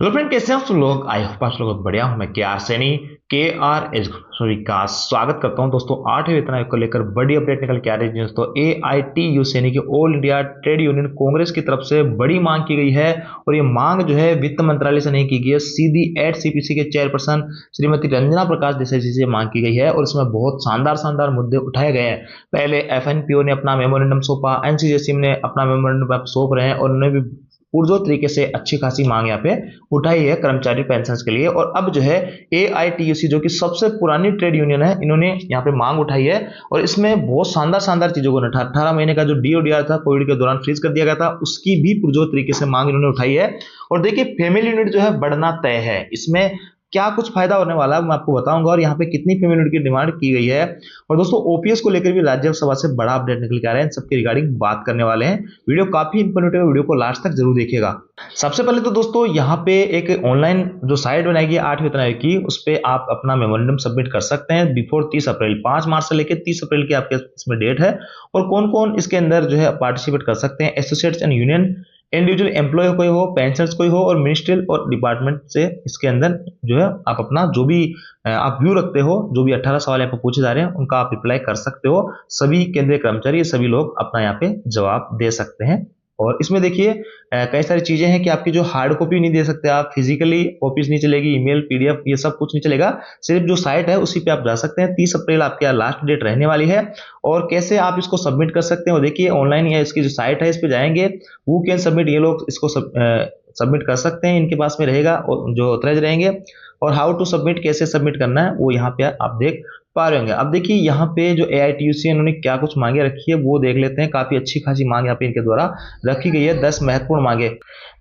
Hello friend, कैसे हैं आप सब लोग। आई होप आप लोग बढ़िया हूं। मैं के आर सैनी के आर एज सॉरी का स्वागत करता हूं दोस्तों। 8वें वेतन आयोग को लेकर बड़ी अपडेट निकल के आ रही है दोस्तों। AITU सैनी की all India trade union Congress की तरफ से बड़ी मांग की गई है और ये मांग जो है वित्त मंत्रालय से नहीं की गई है, सीधी HCPC के चेयरपर्सन श्रीमती रंजना प्रकाश देसाई जी से मांग की गई है और इसमें बहुत शानदार शानदार मुद्दे उठाए गए हैं। पहले FNPO ने अपना मेमोरेंडम सौंपा, NCJC ने अपना मेमोरेंडम सौंप रहे हैं और उन्होंने भी पुरजोर तरीके से अच्छी खासी मांग यहाँ पे उठाई है कर्मचारी पेंशन के लिए। और अब जो है AITUC जो कि सबसे पुरानी ट्रेड यूनियन है, इन्होंने यहाँ पे मांग उठाई है और इसमें बहुत शानदार शानदार चीजों को 18 महीने का जो DODR था कोविड के दौरान फ्रीज कर दिया गया था, उसकी भी पुरजोर तरीके से मांग इन्होंने उठाई है। और देखिए, फैमिली यूनिट जो है बढ़ना तय है। इसमें क्या कुछ फायदा होने वाला है मैं आपको बताऊंगा और यहाँ पे कितनी फैमिली यूनिट की डिमांड की गई है। और दोस्तों, OPS को लेकर भी राज्यसभा से बड़ा अपडेट निकल के आ रहे हैं, सबके रिगार्डिंग बात करने वाले हैं। वीडियो काफी इंफॉर्मेटिव है, वीडियो को लास्ट तक जरूर देखिएगा। सबसे पहले तो दोस्तों, यहाँ पे एक ऑनलाइन जो साइट बनाएगी 8वें वेतन आयोग की, उस पर आप अपना मेमोरेंडम सबमिट कर सकते हैं बिफोर 30 अप्रैल। 5 मार्च से लेकर 30 अप्रैल की आपके इसमें डेट है। और कौन कौन इसके अंदर जो है पार्टिसिपेट कर सकते हैं? Associates and union, individual employ कोई हो, पेंशनर्स कोई हो और मिनिस्ट्रियल और डिपार्टमेंट से इसके अंदर जो है आप अपना जो भी आप व्यू रखते हो, जो भी 18 सवाल यहाँ पे पूछे जा रहे हैं उनका आप रिप्लाई कर सकते हो। सभी केंद्रीय कर्मचारी, सभी लोग अपना यहाँ पे जवाब दे सकते हैं। और इसमें देखिए कई सारी चीजें हैं कि आपकी जो हार्ड कॉपी नहीं दे सकते आप, फिजिकली कॉपीज नहीं चलेगी, ईमेल PDF ये सब कुछ नहीं चलेगा। सिर्फ जो साइट है उसी पे आप जा सकते हैं। 30 अप्रैल आपकी लास्ट डेट रहने वाली है। और कैसे आप इसको सबमिट कर सकते हैं, देखिए ऑनलाइन या इसकी जो साइट है इस पे जाएंगे, वो कैन सबमिट, ये लोग इसको सबमिट कर सकते हैं, इनके पास में रहेगा और जो ऑथराइज रहेंगे। और हाउ टू सबमिट, कैसे सबमिट करना है वो यहाँ पे आप देख पा रहे होंगे। अब देखिए यहाँ पे जो AITUC इन्होंने क्या कुछ मांगे रखी है वो देख लेते हैं। काफी अच्छी खासी मांग यहाँ पे इनके द्वारा रखी गई है, 10 महत्वपूर्ण मांगे।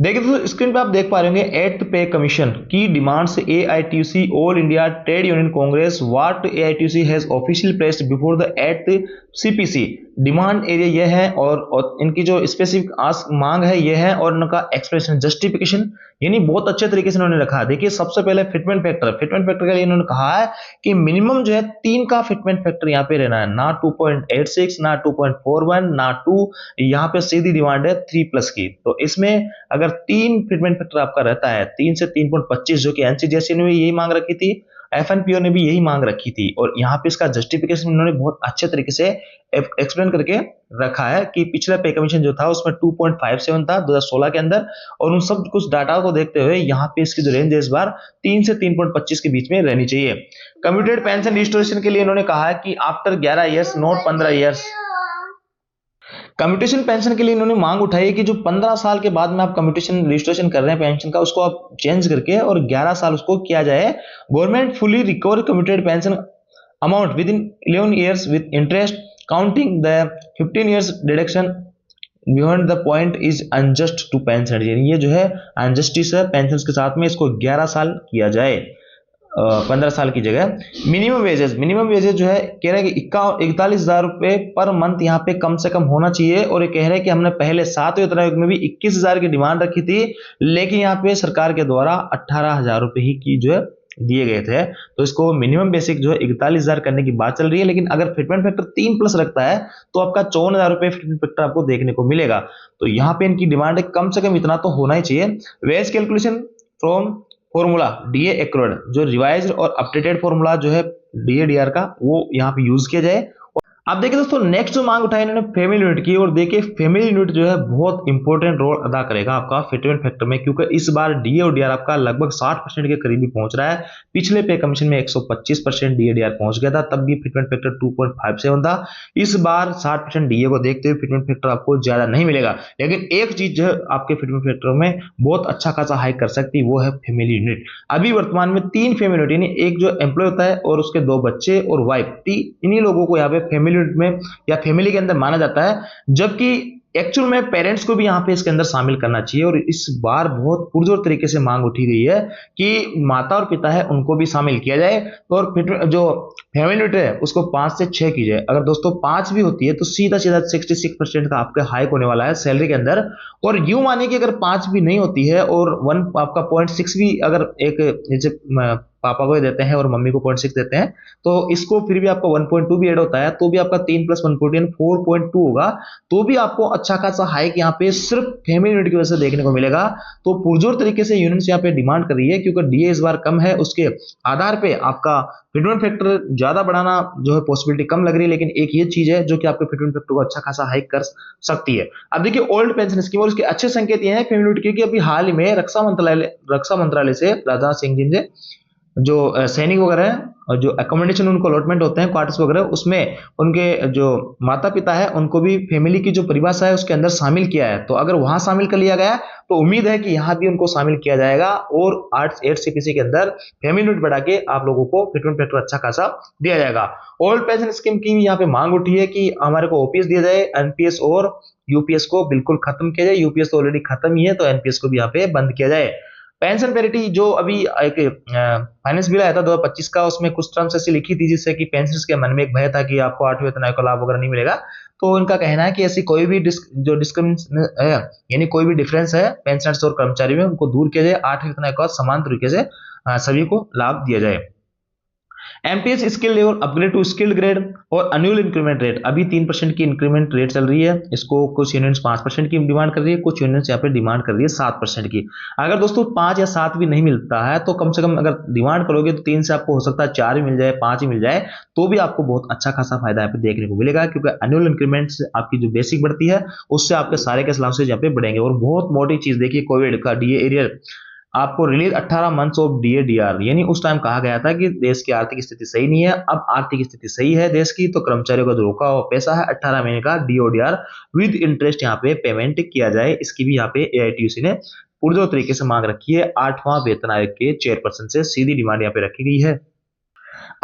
देखिए तो स्क्रीन पे आप देख पा रहे होंगे, 8th पे कमीशन की डिमांड से AITUC all India trade union Congress what AITUC has officially placed before the 8th CPC। Demand area ये है और इनकी जो स्पेसिफिक मांग है ये है और इनका एक्सप्रेशन जस्टिफिकेशन यानी बहुत अच्छे तरीके से इन्होंने रखा है। देखिए सबसे पहले फिटमेंट फैक्टर, फिटमेंट फैक्टर के लिए इन्होंने कहा है कि मिनिमम जो है 3 का फिटमेंट फैक्टर यहाँ पे रहना है, ना 2.86, ना 2.41, ना 2। यहाँ पे सीधी डिमांड है 3+ की। तो इसमें अगर 3 फिटमेंट फैक्टर आपका रहता है, 3 से 3.25, जो कि NCJC ने भी यही मांग रखी थी, FNPO ने भी यही मांग रखी थी। और यहाँ पे इसका जस्टिफिकेशन इन्होंने बहुत अच्छे तरीके से एक्सप्लेन करके रखा है कि पिछला पे कमीशन जो था उसमें 2.57 था 2016 के अंदर। और उन सब कुछ डाटा को देखते हुए यहाँ पे इसकी जो रेंज है इस बार 3 से 3.25 के बीच में रहनी चाहिए। कम्यूटेड पेंशन रिस्टोरेशन के लिए इन्होंने कहा है कि after 11 years not 15 years. Commutation pension के लिए इन्होंने मांग उठाई है कि जो 15 साल के बाद में आप कम्यूटेशन रजिस्ट्रेशन कर रहे हैं पेंशन का, उसको आप चेंज करके और 11 साल उसको किया जाए। Government fully recover commuted pension amount within 11 years with interest counting the 15 years deduction beyond the point is unjust to pension. ये जो है अनजस्टिस है पेंशन के साथ में, इसको 11 साल किया जाए 15 साल की जगह। मिनिमम वेजेस जो है कह रहे हैं कि 41,000 रुपए पर मंथ यहाँ पे कम से कम होना चाहिए। और ये कह रहे हैं कि हमने पहले 7वें वेतन आयोग में भी 21,000 की डिमांड रखी थी, लेकिन यहाँ पे सरकार के द्वारा 18,000 रुपए ही की जो है दिए गए थे। तो इसको मिनिमम बेसिक जो है 41,000 करने की बात चल रही है। लेकिन अगर फिटमेंट फैक्टर 3+ रखता है तो आपका 54,000 रुपए फिटमेंट फैक्टर आपको देखने को मिलेगा। तो यहाँ पे इनकी डिमांड है कम से कम इतना तो होना ही चाहिए। Wage calculation from formula DA accrued, जो रिवाइज्ड और अपडेटेड फॉर्मूला जो है DADR का, वो यहाँ पे यूज किया जाए। अब देखिए दोस्तों, नेक्स्ट जो मांग उठाई इन्होंने फैमिली यूनिट की। और देखिए फैमिली यूनिट जो है बहुत इंपॉर्टेंट रोल अदा करेगा आपका फिटमेंट फैक्टर में, क्योंकि इस बार DA और DR आपका लगभग 60% के करीबी पहुंच रहा है। पिछले पे कमीशन में 125% DA/DR पहुंच गया था, तब भी फिटमेंट फैक्टर 2.57 था। इस बार 60% DA को देखते हुए फिटमेंट फैक्टर आपको ज्यादा नहीं मिलेगा। लेकिन एक चीज जो है आपके फिटमेंट फैक्टर में बहुत अच्छा खासा हाइक कर सकती है, वो है फैमिली यूनिट। अभी वर्तमान में 3 फैमिली यूनिट, यानी एक जो एम्प्लॉय होता है और उसके 2 बच्चे और वाइफ, इन्हीं लोगों को यहाँ पे फैमिली यूनिट में या फैमिली के अंदर माना जाता है। जबकि एक्चुअल में पेरेंट्स को भी यहाँ पे इसके अंदर शामिल करना चाहिए। और इस बार बहुत पुरजोर तरीके से मांग उठी गई है कि माता और पिता है उनको भी शामिल किया जाए। और जो फैमिली यूनिट है उसको 5 से 6 कीजिए। अगर दोस्तों 5 भी होती है तो सीधा सीधा 66% का आपका हाइक होने वाला है सैलरी के अंदर। और यूं मानिए कि अगर 5 भी नहीं होती है और 1 आपका 0.6 भी अगर एक पापा को देते हैं और मम्मी को 0.6 देते हैं, तो इसको फिर भी आपका 1.2 भी ऐड होता है, तो भी आपका 3 प्लस 1.2 4.2 होगा। तो भी आपको अच्छा खासा हाइक यहाँ पे सिर्फ फैमिली यूनिट की वजह से देखने को मिलेगा। तो पुरजोर तरीके से यूनिट्स यहाँ पे डिमांड कर रही है, क्योंकि डीए इस बार कम है, उसके आधार पे आपका फिटमेंट फैक्टर ज्यादा बढ़ाना जो है पॉसिबिलिटी कम लग रही है, लेकिन एक ये चीज है जो कि आपके फिटमेंट फैक्टर को अच्छा खासा हाइक कर सकती है। अब देखिए ओल्ड पेंशन स्कीम और उसके अच्छे संकेत ये हैं फैमिली यूनिट के, कि अभी हाल ही में रक्षा मंत्रालय से राजनाथ सिंह जी ने जो सैनिक वगैरह है और जो अकोमोडेशन उनको अलॉटमेंट होते हैं क्वार्टर्स वगैरह, उसमें उनके जो माता पिता है उनको भी फैमिली की जो परिभाषा है उसके अंदर शामिल किया है। तो अगर वहां शामिल कर लिया गया तो उम्मीद है कि यहाँ भी उनको शामिल किया जाएगा और 8 सीपीसी के अंदर फैमिली यूनिट बढ़ा के आप लोगों को फिटमेंट फैक्टर अच्छा खासा दिया जाएगा। ओल्ड पेंशन स्कीम की यहाँ पे मांग उठी है कि हमारे को ओपीएस दिया जाए, एनपीएस और यूपीएस को बिल्कुल खत्म किया जाए। यूपीएस तो ऑलरेडी खत्म ही है, तो एनपीएस को भी यहाँ पे बंद किया जाए। पेंशन पैरिटी जो अभी एक फाइनेंस बिल आया था 2025 का, उसमें कुछ टर्म्स ऐसी लिखी थी जिससे कि पेंशनर्स के मन में एक भय था कि आपको 8वें वेतन आयोग का लाभ वगैरह नहीं मिलेगा। तो इनका कहना है कि ऐसी कोई भी जो डिस्क्रिमिनेशन है, यानी कोई भी डिफरेंस है पेंशनर्स और कर्मचारी में, उनको दूर किया जाए। 8वें वेतन आयोग का समान तरीके से सभी को लाभ दिया जाए। MPS skill level upgrade to skilled grade और एनुअल इंक्रीमेंट रेट, अभी 3% की इंक्रीमेंट रेट चल रही है। इसको कुछ यूनियंस 5% की डिमांड कर रही है, कुछ यूनियंस यहाँ पे डिमांड कर रही है 7% की। अगर दोस्तों 5 या 7 भी नहीं मिलता है तो कम से कम अगर डिमांड करोगे तो 3 से आपको हो सकता है 4 ही मिल जाए, 5 ही मिल जाए, तो भी आपको बहुत अच्छा खासा फायदा यहाँ पे देखने को मिलेगा। क्योंकि एनुअल इंक्रीमेंट से आपकी जो बेसिक बढ़ती है उससे आपके सारे के अलाउंसेज यहाँ पे बढ़ेंगे। और बहुत मोटी चीज देखिए, कोविड का डीए एरियर आपको रिलीज 18 मंथ्स ऑफ डीएडीआर, यानी उस टाइम कहा गया था कि देश की आर्थिक स्थिति सही नहीं है, अब आर्थिक स्थिति सही है देश की, तो कर्मचारियों का जो रोका हुआ पैसा है 18 महीने का डीओडीआर विद इंटरेस्ट यहाँ पे पेमेंट किया जाए। इसकी भी यहाँ पे एआईटीयूसी ने पुरजोर तरीके से मांग रखी है। 8वां वेतन आयोग के चेयरपर्सन से सीधी डिमांड यहाँ पे रखी गई है।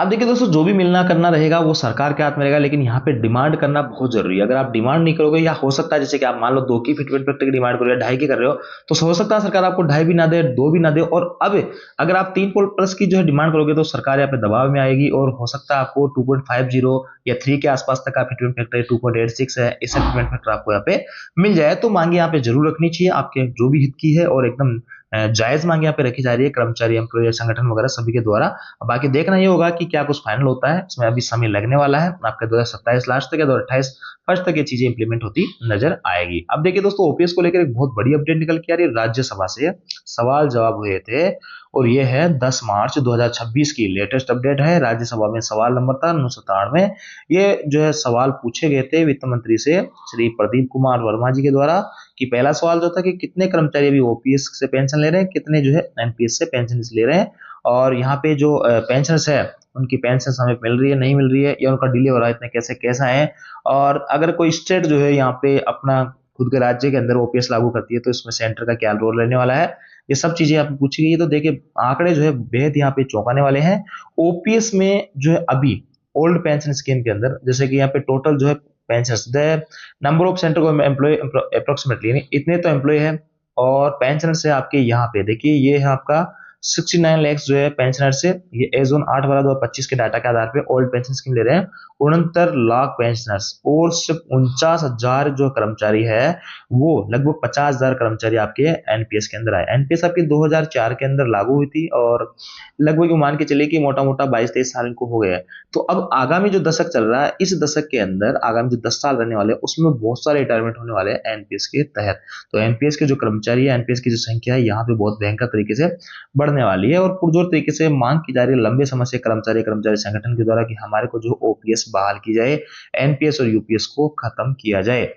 अब देखिए दोस्तों, जो भी मिलना करना रहेगा वो सरकार के हाथ में रहेगा, लेकिन यहाँ पे डिमांड करना बहुत जरूरी है। अगर आप डिमांड नहीं करोगे, या हो सकता है जैसे कि आप मान लो 2 की फिटमेंट फैक्टर की डिमांड करो या 2.5 की कर रहे हो, तो हो सकता है सरकार आपको 2.5 भी ना दे, 2 भी ना दे। और अब अगर आप 3 प्लस की जो है डिमांड करोगे तो सरकार यहाँ पे दबाव में आएगी, और हो सकता है आपको 2.50 या 3 के आसपास तक का फिटमेंट फैक्टर, 2.86 है, इससे फिटमेंट फैक्टर आपको यहाँ पे मिल जाए। तो मांगे यहाँ पे जरूर रखनी चाहिए, आपके जो भी हित की है, और एकदम जायज मांग यहाँ पे रखी जा रही है कर्मचारी, एम्प्लॉय, संगठन वगैरह सभी के द्वारा। बाकी देखना ये होगा कि क्या कुछ फाइनल होता है, इसमें अभी समय लगने वाला है। आपके 2027 लास्ट तक या 2028 फर्स्ट तक ये चीजें इंप्लीमेंट होती नजर आएगी। अब देखिए दोस्तों, ओपीएस को लेकर एक बहुत बड़ी अपडेट निकल के आ रही है। राज्यसभा से सवाल जवाब हुए थे, और ये है 10 मार्च 2026 की लेटेस्ट अपडेट है। राज्यसभा में सवाल नंबर था 993। ये जो है सवाल पूछे गए थे वित्त मंत्री से श्री प्रदीप कुमार वर्मा जी के द्वारा, कि पहला सवाल जो था कि कितने कर्मचारी अभी ओपीएस से पेंशन ले रहे हैं, कितने जो है एनपीएस से पेंशन ले रहे हैं, और यहाँ पे जो पेंशनर्स है उनकी पेंशन समय मिल रही है नहीं मिल रही है, या उनका डिले हो रहा है, इतने कैसे कैसा है। और अगर कोई स्टेट जो है यहाँ पे अपना खुद के राज्य के अंदर ओपीएस लागू करती है तो इसमें सेंटर का क्या रोल रहने वाला है, ये सब चीजें यहाँ पे पूछी गई है। तो देखिए आंकड़े जो है बेहद यहाँ पे चौंकाने वाले हैं। ओपीएस में जो है अभी ओल्ड पेंशन स्कीम के अंदर, जैसे कि यहाँ पे टोटल जो है pension number of center employ approximately इतने तो एम्प्लॉय है, और पेंशनर से आपके यहाँ पे देखिए ये है आपका 69 लाख जो है पेंशनर से, ये एज ऑन 8/12/2025 के डाटा के आधार पे ओल्ड पेंशन स्कीम ले रहे हैं 69 लाख पेंशनर्स, और सिर्फ 49,000 जो कर्मचारी है वो लगभग 50,000 कर्मचारी आपके एनपीएस के अंदर आए। एनपीएस आपकी 2004 के अंदर लागू हुई थी, और लगभग मान के चलिए कि मोटा मोटा 22-23 साल इनको हो गया है। तो अब आगामी जो दशक चल रहा है, इस दशक के अंदर आगामी जो 10 साल रहने वाले हैं उसमें बहुत सारे रिटायरमेंट होने वाले हैं एनपीएस के तहत। तो एनपीएस के जो कर्मचारी है, एनपीएस की जो संख्या है यहाँ पे बहुत भयंकर तरीके से बढ़ने वाली है, और पुरजोर तरीके से मांग की जा रही है लंबे समय से कर्मचारी संगठन के द्वारा कि हमारे को जो ओपीएस बहाल की जाए, एनपीएस और यूपीएस को खत्म किया जाए।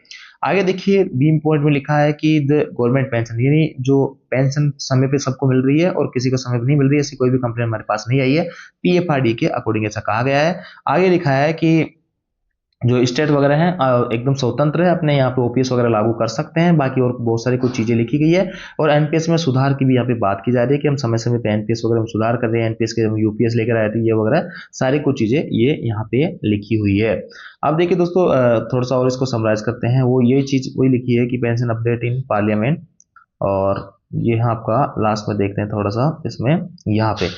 आगे देखिए बीम पॉइंट में लिखा है कि द गवर्नमेंट पेंशन, यानी जो पेंशन समय पे सबको मिल रही है और किसी को समय पे नहीं मिल रही है, ऐसी कोई भी कंप्लेंट हमारे पास नहीं आई है, पीएफआरडी के अकॉर्डिंग ऐसा कहा गया है। आगे लिखा है कि जो स्टेट वगैरह हैं एकदम स्वतंत्र है, अपने यहाँ पे ओपीएस वगैरह लागू कर सकते हैं। बाकी और बहुत सारी कुछ चीजें लिखी गई है, और एनपीएस में सुधार की भी यहाँ पे बात की जा रही है कि हम समय समय पे एनपीएस वगैरह में सुधार कर रहे हैं, एनपीएस के हम यूपीएस लेकर आए थे, ये वगैरह सारी कुछ चीजें ये यहाँ पे लिखी हुई है। अब देखिए दोस्तों, थोड़ा सा और इसको समराइज करते हैं। वो ये चीज वही लिखी है कि पेंशन अपडेट इन पार्लियामेंट, और ये आपका लास्ट में देखते हैं थोड़ा सा इसमें यहाँ पे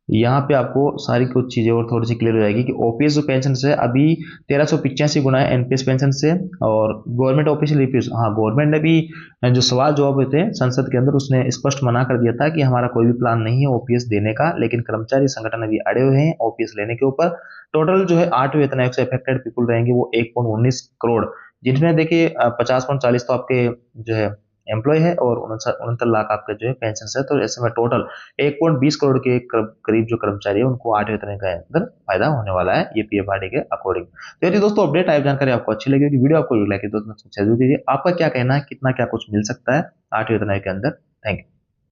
यहाँ पे आपको सारी कुछ चीज़ें और थोड़ी सी क्लियर हो जाएगी कि ओपीएस जो पेंशन है अभी 1385 गुना है एनपीएस पेंशन से। और गवर्नमेंट ऑफिशियल रिव्यूज, हाँ गवर्नमेंट ने भी जो सवाल जवाब हुए थे संसद के अंदर उसने स्पष्ट मना कर दिया था कि हमारा कोई भी प्लान नहीं है ओपीएस देने का, लेकिन कर्मचारी संगठन अभी अड़े हुए हैं ओपीएस लेने के ऊपर। टोटल जो है 8 वेतन आयोग से अफेक्टेड पीपुल रहेंगे वो 1.19 करोड़, जिनमें देखिए 50.40 तो आपके जो है एम्प्लॉय है और 69 लाख आपके जो है पेंशन है। तो ऐसे में टोटल 1.20 करोड़ के करीब जो कर्मचारी है उनको 8वें वेतन के अंदर फायदा होने वाला है ये पीएफआरडी के अकॉर्डिंग। तो यदि दोस्तों अपडेट आए जानकारी आपको अच्छी लगी होगी, वीडियो आपको लाइक दोस्तों शेयर जरूर कीजिए। आपका क्या कहना है, कितना क्या कुछ मिल सकता है 8वें वेतन के अंदर? Thank you.